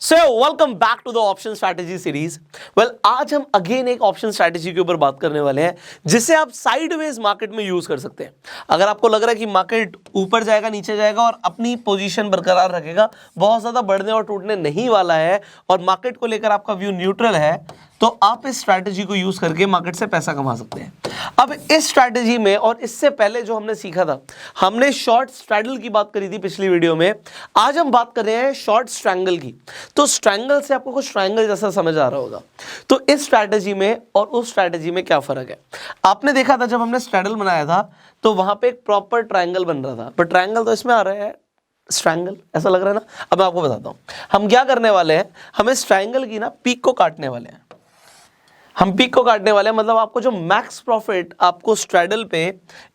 So welcome back to the option strategy series. आज हम again एक ऑप्शन स्ट्रैटेजी के ऊपर बात करने वाले हैं जिसे आप साइडवेज मार्केट में यूज कर सकते हैं। अगर आपको लग रहा है कि मार्केट ऊपर जाएगा नीचे जाएगा और अपनी पोजीशन बरकरार रखेगा, बहुत ज्यादा बढ़ने और टूटने नहीं वाला है और मार्केट को लेकर आपका व्यू न्यूट्रल है, तो आप इस स्ट्रैटेजी को यूज करके मार्केट से पैसा कमा सकते हैं। अब इस स्ट्रैटेजी में और इससे पहले जो हमने सीखा था, हमने शॉर्ट स्ट्रैडल की बात करी थी पिछली वीडियो में। आज हम बात कर रहे हैं शॉर्ट स्ट्रैंगल की। तो स्ट्रैंगल से आपको कुछ ट्रायंगल जैसा समझ आ रहा होगा। तो इस स्ट्रैटेजी में और उस स्ट्रैटेजी में क्या फर्क है? आपने देखा था जब हमने स्ट्रैडल बनाया था तो वहां पे एक प्रॉपर ट्रायंगल बन रहा था, पर ट्रायंगल तो इसमें आ रहा है स्ट्रैंगल, ऐसा लग रहा है ना। अब मैं आपको बताता हूं हम क्या करने वाले हैं। हम इस ट्रायंगल की ना पीक को काटने वाले हैं। मतलब आपको जो मैक्स प्रॉफिट आपको स्ट्रैडल पे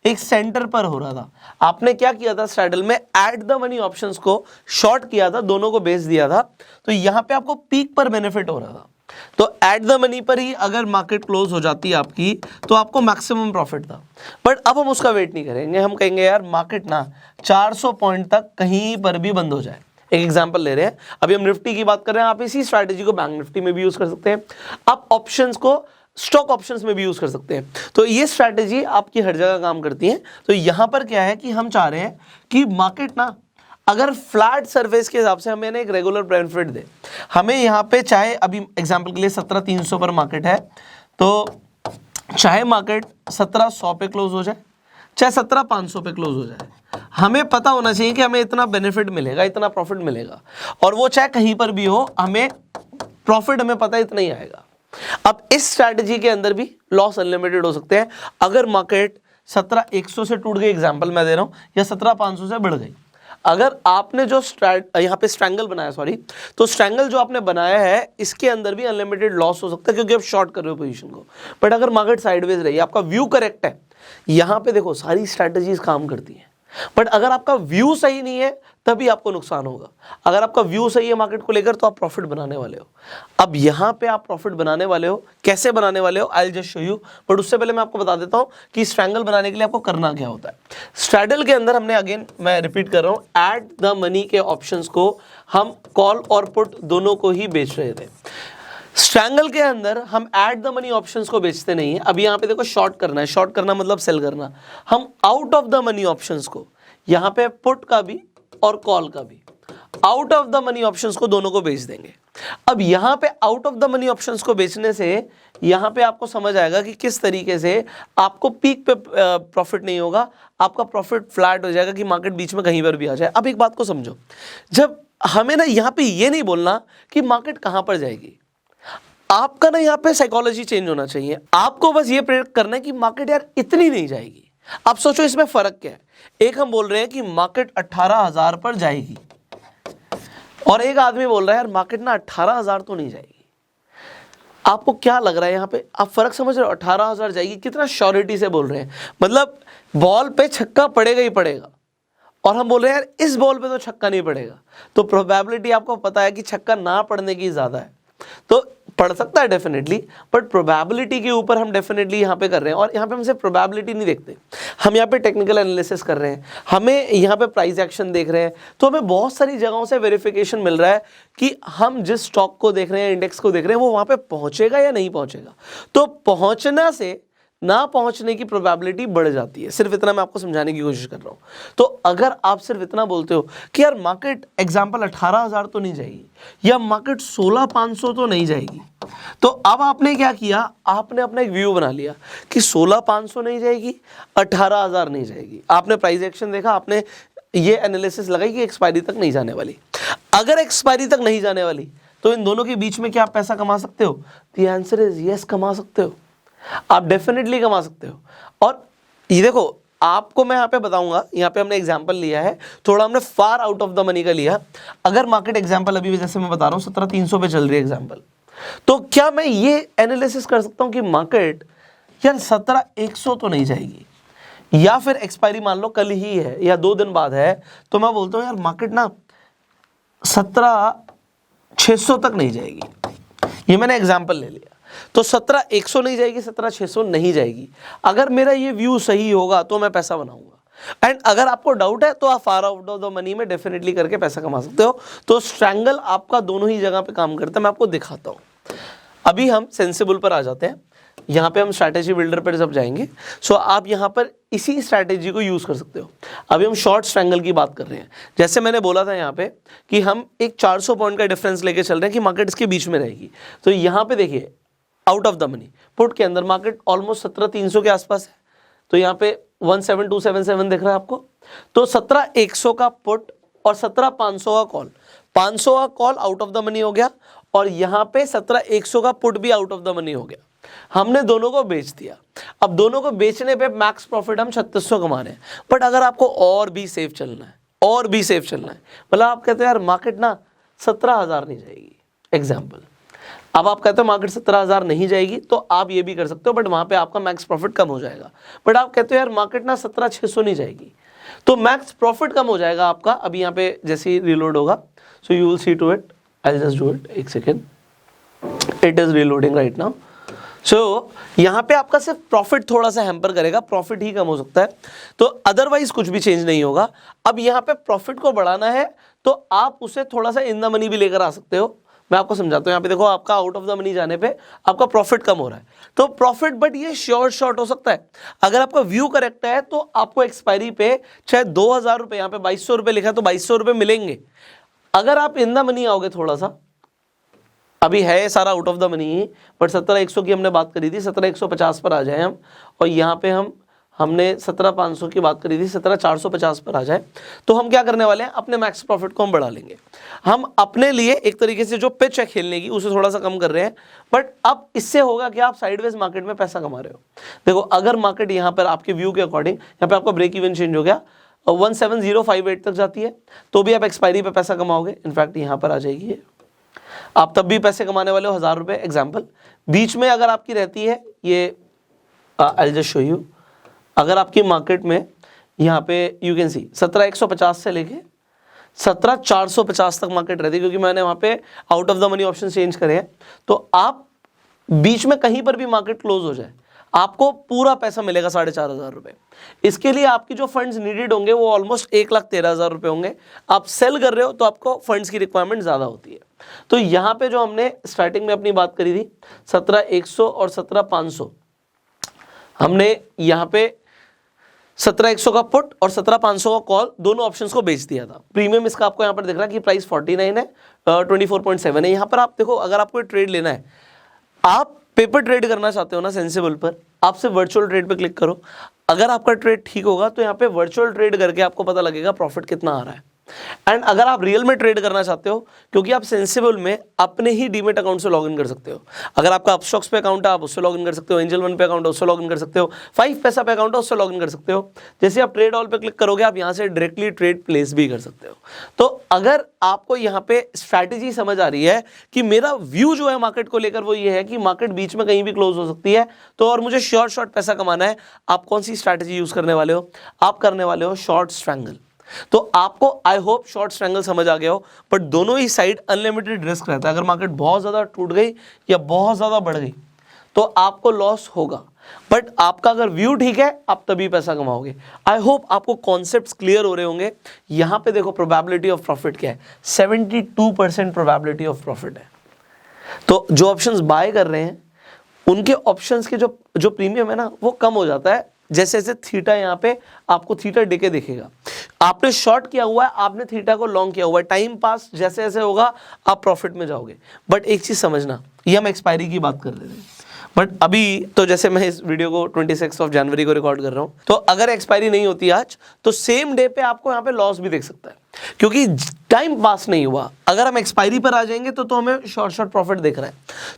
एक सेंटर पर हो रहा था, आपने क्या किया था स्ट्रैडल में, एट द मनी ऑप्शंस को शॉर्ट किया था, दोनों को बेच दिया था, तो यहां पे आपको पीक पर बेनिफिट हो रहा था। तो एट द मनी पर ही अगर मार्केट क्लोज हो जाती है आपकी तो आपको मैक्सिमम प्रॉफिट था। बट अब हम उसका वेट नहीं करेंगे, हम कहेंगे यार मार्केट ना 400 पॉइंट तक कहीं पर भी बंद हो जाए। एक एग्जांपल ले रहे हैं, अभी हम निफ्टी की बात कर रहे हैं, आप इसी स्ट्रैटेजी को बैंक निफ्टी में भी यूज कर सकते हैं, आप ऑप्शंस को स्टॉक ऑप्शंस में भी यूज कर सकते हैं। तो ये स्ट्रैटेजी आपकी हर जगह काम करती है। तो यहां पर क्या है कि हम चाह रहे हैं कि मार्केट ना अगर फ्लैट सरफेस के हिसाब से हमें एक रेगुलर बेनिफिट दे, हमें यहाँ पे चाहे अभी एग्जांपल के लिए 17,300 पर मार्केट है, तो चाहे मार्केट 17,100 पे क्लोज हो जाए, चाहे 17,500 पे क्लोज हो जाए, हमें पता होना चाहिए कि हमें इतना बेनिफिट मिलेगा, इतना प्रॉफिट मिलेगा, और वो चाहे कहीं पर भी हो, हमें प्रॉफिट हमें पता है इतना ही आएगा। अब इस स्ट्रैटेजी के अंदर भी लॉस अनलिमिटेड हो सकते हैं। अगर मार्केट 17,100 से टूट गई, एग्जांपल मैं दे रहा हूं, या 17,500 से बढ़ गई, अगर आपने जो यहाँ पे स्ट्रैंगल बनाया, तो स्ट्रैंगल जो आपने बनाया है इसके अंदर भी अनलिमिटेड लॉस हो सकता है क्योंकि आप शॉर्ट कर रहे हो पोजीशन को। बट अगर मार्केट साइडवेज रही, आपका व्यू करेक्ट है, यहां पे देखो सारी स्ट्रैटेजीज काम करती हैं। बट अगर आपका व्यू सही नहीं है तभी आपको नुकसान होगा। अगर आपका व्यू सही है मार्केट को लेकर तो आप प्रॉफिट बनाने वाले हो। अब यहां पे आप प्रॉफिट बनाने वाले हो, कैसे बनाने वाले हो, I will just show you. But उससे पहले मैं आपको बता देता हूं कि स्ट्रैंगल बनाने के लिए आपको करना क्या होता है। स्ट्रैडल के अंदर हमने अगेन मैं रिपीट कर रहा हूं, एट द मनी के ऑप्शंस को हम कॉल और पुट दोनों को ही बेच रहे थे। स्ट्रैंगल के अंदर हम एट द मनी ऑप्शंस को बेचते नहीं है। अब यहां पे देखो शॉर्ट करना है, शॉर्ट करना मतलब सेल करना। हम out of the money options को, यहां पे पुट का भी और कॉल का भी, out of the money options को दोनों को बेच देंगे। अब यहां पे out of the money options को बेचने से यहां पे आपको समझ आएगा कि किस तरीके से आपको पीक पे प्रॉफिट नहीं होगा, आपका प्रॉफिट फ्लैट हो जाएगा कि मार्केट बीच में कहीं पर भी आ जाए। अब एक बात को समझो, जब हमें ना यहां पे ये नहीं बोलना कि मार्केट कहां पर जाएगी, आपका ना यहाँ पे साइकोलॉजी चेंज होना चाहिए। आपको बस ये प्रेडिक्ट करना है कि मार्केट यार इतनी नहीं जाएगी। अब सोचो इसमें फर्क क्या है। एक हम बोल रहे हैं कि मार्केट 18,000 पर जाएगी और एक आदमी बोल रहा है यार मार्केट ना 18,000 तो नहीं जाएगी। आपको क्या लग रहा है यहाँ पे? आप फर्क समझ रहे हो? 18,000 जाएगी, कितना श्योरिटी से बोल रहे हैं, मतलब बॉल पे छक्का पड़ेगा ही पड़ेगा, और हम बोल रहे हैं यार इस बॉल पे तो छक्का नहीं पड़ेगा। तो प्रोबेबिलिटी आपको पता है कि छक्का ना पड़ने की ज्यादा है, तो पढ़ सकता है डेफिनेटली, बट प्रोबेबिलिटी के ऊपर हम डेफिनेटली यहाँ पे कर रहे हैं। और यहाँ पे हम सिर्फ प्रोबेबिलिटी नहीं देखते, हम यहाँ पे टेक्निकल एनालिसिस कर रहे हैं, हमें यहाँ पे प्राइस एक्शन देख रहे हैं। तो हमें बहुत सारी जगहों से वेरिफिकेशन मिल रहा है कि हम जिस स्टॉक को देख रहे हैं, इंडेक्स को देख रहे हैं, वो वहाँ पे पहुँचेगा या नहीं पहुँचेगा। तो पहुँचना से ना पहुंचने की प्रोबेबिलिटी बढ़ जाती है। सिर्फ इतना मैं आपको समझाने की कोशिश कर रहा हूं। तो अगर आप सिर्फ इतना बोलते हो कि यार मार्केट एग्जांपल 18,000 तो नहीं जाएगी, या मार्केट 16,500 तो नहीं जाएगी, तो अब आपने क्या किया, आपने अपना एक व्यू बना लिया कि 16,500 नहीं जाएगी, 18,000 नहीं जाएगी। आपने प्राइस एक्शन देखा, आपने ये एनालिसिस लगाई कि एक्सपायरी तक नहीं जाने वाली। अगर एक्सपायरी तक नहीं जाने वाली तो इन दोनों के बीच में क्या आप पैसा कमा सकते हो? द आंसर इज यस, कमा सकते हो, आप डेफिनेटली कमा सकते हो। और ये देखो आपको मैं यहाँ पे बताऊंगा, यहाँ पे हमने एग्जांपल लिया है, थोड़ा हमने far out of the money का लिया। अगर मार्केट एग्जांपल अभी जैसे मैं बता रहा हूँ 17,300 पे चल रही है एग्जांपल, तो क्या मैं ये एनालिसिस कर सकता हूँ कि मार्केट यार 17,100 तो नहीं जाएगी, या फिर एक्सपायरी मान लो कल ही है या 2 दिन बाद है, तो मैं बोलता हूँ यार मार्केट ना 17,600 तक नहीं जाएगी। ये मैंने एग्जाम्पल ले लिया। तो 17,100 नहीं जाएगी, 17,600 नहीं जाएगी। अगर मेरा ये व्यू सही होगा तो मैं पैसा बनाऊंगा। एंड अगर आपको डाउट है तो आप far out of the money में डेफिनेटली करके पैसा कमा सकते हो। तो स्ट्रैंगल आपका दोनों ही जगह पे काम करता है, मैं आपको दिखाता हूँ। अभी हम सेंसिबल पर आ जाते हैं, यहाँ पे हम स्ट्रैटेजी बिल्डर पर जब जाएंगे सो आप यहाँ पर इसी स्ट्रैटेजी को यूज़ कर सकते हो। अभी हम शॉर्ट स्ट्रैंगल की बात कर रहे हैं, जैसे मैंने बोला था यहाँ पे कि हम एक 400 पॉइंट का डिफरेंस लेके चल रहे हैं कि मार्केट इसके बीच में रहेगी। तो यहाँ पे देखिए out of the money put के अंदर मार्केट ऑलमोस्ट 17,300 के आसपास है, तो यहाँ पे 17277 दिख रहा है आपको। तो 17,100 का पुट और 17,500 का कॉल, 500 का call out of the money हो गया और यहाँ पे 17,100 का पुट भी आउट ऑफ द मनी हो गया। हमने दोनों को बेच दिया। अब दोनों को बेचने पे मैक्स प्रॉफिट हम 3600 कमा रहे हैं। बट अगर आपको और भी सेफ चलना है, और भी सेफ चलना है, मतलब आप कहते हो यार मार्केट ना 17,000 नहीं जाएगी एग्जाम्पल, अब आप कहते हो मार्केट 17,000 नहीं जाएगी तो आप ये भी कर सकते हो, बट वहां पे आपका मैक्स प्रॉफिट कम हो जाएगा। बट आप कहते हो यार मार्केट ना 17,600 नहीं जाएगी तो मैक्स प्रॉफिट कम हो जाएगा आपका। अभी यहाँ पे जैसे ही रिलोड होगा so you will see to it, I just do it, एक second, it is reloading right now. So यहाँ पे आपका सिर्फ प्रॉफिट थोड़ा सा हैम्पर करेगा, प्रॉफिट ही कम हो सकता है, तो अदरवाइज कुछ भी चेंज नहीं होगा। अब यहाँ पे प्रॉफिट को बढ़ाना है तो आप उसे थोड़ा सा इन द मनी भी लेकर आ सकते हो। मैं आपको समझाता हूँ। यहाँ पे देखो आपका आउट ऑफ द मनी जाने पे आपका प्रॉफिट कम हो रहा है, तो प्रॉफिट, बट ये शॉर्ट हो सकता है। अगर आपका व्यू करेक्ट है तो आपको एक्सपायरी पे चाहे 2,000 रुपये, यहाँ पे 2,200 रुपये लिखा है तो 2,200 रुपये मिलेंगे। अगर आप इन द मनी आओगे थोड़ा सा, अभी है सारा out of the money he, but 17,100 की हमने बात करी थी, 17,150 पर आ जाए हम, और यहाँ पे हमने 17,500 की बात करी थी, 17,450 पर आ जाए, तो हम क्या करने वाले हैं, अपने मैक्स प्रॉफिट को हम बढ़ा लेंगे। हम अपने लिए एक तरीके से जो पिच है खेलने की उसे थोड़ा सा कम कर रहे हैं, बट अब इससे होगा कि आप साइडवेज मार्केट में पैसा कमा रहे हो। देखो अगर मार्केट यहाँ पर आपके व्यू के अकॉर्डिंग यहाँ पे आपका ब्रेक इवन चेंज हो गया 17058 तक जाती है तो भी आप एक्सपायरी पे पैसा कमाओगे। इनफैक्ट यहाँ पर आ जाएगी, आप तब भी पैसे कमाने वाले हो 1,000 रुपये एग्जाम्पल। बीच में अगर आपकी रहती है ये, आई जस्ट शो यू, अगर आपकी मार्केट में यहाँ पे यू कैन सी 17,150 से लेके 17,450 तक मार्केट रहती है, क्योंकि मैंने वहाँ पे out of the money option change करे हैं, तो आप बीच में कहीं पर भी मार्केट क्लोज हो जाए आपको पूरा पैसा मिलेगा 4,500 रुपये। इसके लिए आपकी जो फंड्स नीडेड होंगे वो ऑलमोस्ट 1,13,000 रुपये होंगे। आप सेल कर रहे हो तो आपको फंड्स की रिक्वायरमेंट ज़्यादा होती है। तो यहाँ पे जो हमने स्टार्टिंग में अपनी बात करी थी 17,100 और 17,500, हमने यहाँ पे 17,100 का पुट और 17,500 का कॉल दोनों ऑप्शंस को बेच दिया था। प्रीमियम इसका आपको यहाँ पर दिख रहा है कि प्राइस 49 है, 24.7 है। यहाँ पर आप देखो अगर आपको ट्रेड लेना है, आप पेपर ट्रेड करना चाहते हो ना सेंसिबल पर, आप सिर्फ वर्चुअल ट्रेड पे क्लिक करो। अगर आपका ट्रेड ठीक होगा तो यहाँ पे वर्चुअल ट्रेड करके आपको पता लगेगा प्रॉफिट कितना आ रहा है। एंड अगर आप रियल में ट्रेड करना चाहते हो, क्योंकि आप सेंसिबल में अपने ही डीमेट अकाउंट से लॉगिन कर सकते हो। अगर आपका अपस्टॉक्स पे अकाउंट है आप उससे लॉगिन कर सकते हो, एंजल वन पे अकाउंट है उससे लॉगिन कर सकते हो, 5 पैसा पे अकाउंट है उससे लॉगिन कर सकते हो। जैसे आप ट्रेड ऑल पे क्लिक करोगे आप यहाँ से डायरेक्टली ट्रेड प्लेस भी कर सकते हो। तो अगर आपको यहाँ पे स्ट्रैटेजी समझ आ रही है कि मेरा व्यू जो है मार्केट को लेकर वो ये है कि मार्केट बीच में कहीं भी क्लोज हो सकती है, तो और मुझे शॉर्ट पैसा कमाना है, आप कौन सी स्ट्रैटेजी यूज करने वाले हो? आप करने वाले हो शॉर्ट स्ट्रैंगल। तो आपको आई होप शॉर्ट स्ट्रैंगल समझ आ गया हो, बट दोनों ही साइड अनलिमिटेड रिस्क रहता है। अगर मार्केट बहुत ज़्यादा टूट गई या बहुत ज़्यादा बढ़ गई तो आपको लॉस होगा, बट आपका अगर व्यू ठीक है आप तभी पैसा कमाओगे। आई होप आपको कॉन्सेप्ट्स क्लियर हो रहे होंगे। यहाँ पे देखो प्रोबेबिलिटी ऑफ प्रॉफिट क्या है, 72% प्रोबेबिलिटी ऑफ प्रॉफिट है। तो जो ऑप्शंस बाय कर रहे हैं उनके ऑप्शंस के जो प्रीमियम है ना वो कम हो जाता है। जैसे जैसे थीटा यहाँ पे आपको थीटा डिके दिखेगा, आपने शॉर्ट किया हुआ है, आपने थीटा को लॉन्ग किया हुआ है, टाइम पास जैसे जैसे होगा आप प्रॉफिट में जाओगे। बट एक चीज समझना, ये हम एक्सपायरी की बात कर रहे थे, बट अभी तो जैसे मैं इस वीडियो को 26 जनवरी को रिकॉर्ड कर रहा हूँ, तो अगर एक्सपायरी नहीं होती आज तो सेम डे पे आपको यहाँ पे लॉस भी देख सकता है, क्योंकि टाइम पास नहीं हुआ। अगर हम एक्सपायरी पर आ जाएंगे तो हमें शॉर्ट प्रॉफिट दिख रहा है।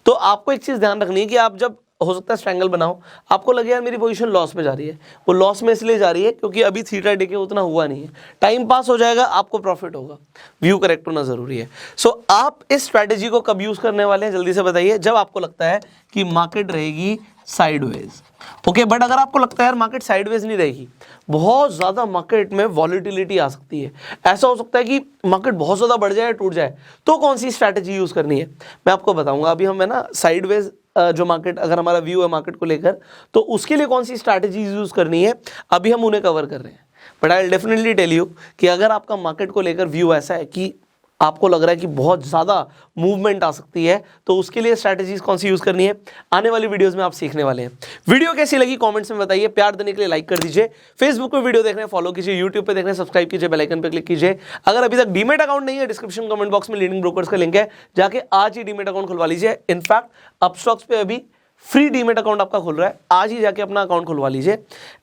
तो आपको एक चीज ध्यान रखनी है कि आप जब हो सकता है स्ट्रैंगल बनाओ, आपको लगे यार मेरी पोजीशन लॉस में जा रही है, वो लॉस में इसलिए जा रही है क्योंकि अभी थीटा डिके उतना हुआ नहीं है। टाइम पास हो जाएगा, आपको प्रॉफिट होगा, व्यू करेक्ट होना जरूरी है। सो आप इस स्ट्रैटेजी को कब यूज करने वाले हैं जल्दी से बताइए, जब आपको लगता है कि मार्केट रहेगी साइडवेज। ओके, बट अगर आपको लगता है यार मार्केट साइडवेज नहीं रहेगी, बहुत ज्यादा मार्केट में वॉलिटिलिटी आ सकती है, ऐसा हो सकता है कि मार्केट बहुत ज्यादा बढ़ जाए टूट जाए, तो कौन सी स्ट्रैटेजी यूज करनी है मैं आपको बताऊंगा। अभी हम है ना साइडवेज जो मार्केट, अगर हमारा व्यू है मार्केट को लेकर, तो उसके लिए कौन सी स्ट्रैटेजीज यूज करनी है अभी हम उन्हें कवर कर रहे हैं। But I will definitely tell you कि अगर आपका मार्केट को लेकर व्यू ऐसा है कि आपको लग रहा है कि बहुत ज़्यादा मूवमेंट आ सकती है, तो उसके लिए स्ट्रैटेजीज कौन सी यूज़ करनी है आने वाली वीडियोस में आप सीखने वाले हैं। वीडियो कैसी लगी कमेंट्स में बताइए, प्यार देने के लिए लाइक कर दीजिए, फेसबुक पे वीडियो देख रहे हैं फॉलो कीजिए, यूट्यूब पे देख रहे हैं सब्सक्राइब कीजिए, बेल आइकन पे क्लिक कीजिए। अगर अभी तक डीमेट अकाउंट नहीं है, डिस्क्रिप्शन कमेंट बॉक्स में लीडिंग ब्रोकर्स का लिंक है, जाके आज ही डीमेट अकाउंट खुलवा लीजिए। इनफैक्ट अपस्टॉक्स पे अभी फ्री डीमेट अकाउंट आपका खुल रहा है, आज ही जाके अपना अकाउंट खुलवा लीजिए।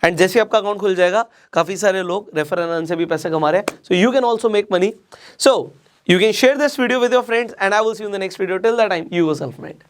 एंड जैसे आपका अकाउंट खुल जाएगा, काफी सारे लोग रेफर एंड अर्न से भी पैसे कमा रहे हैं, so you can also make money. So you can share this video with your friends and I will see you in the next video. Till that time, you yourself mate.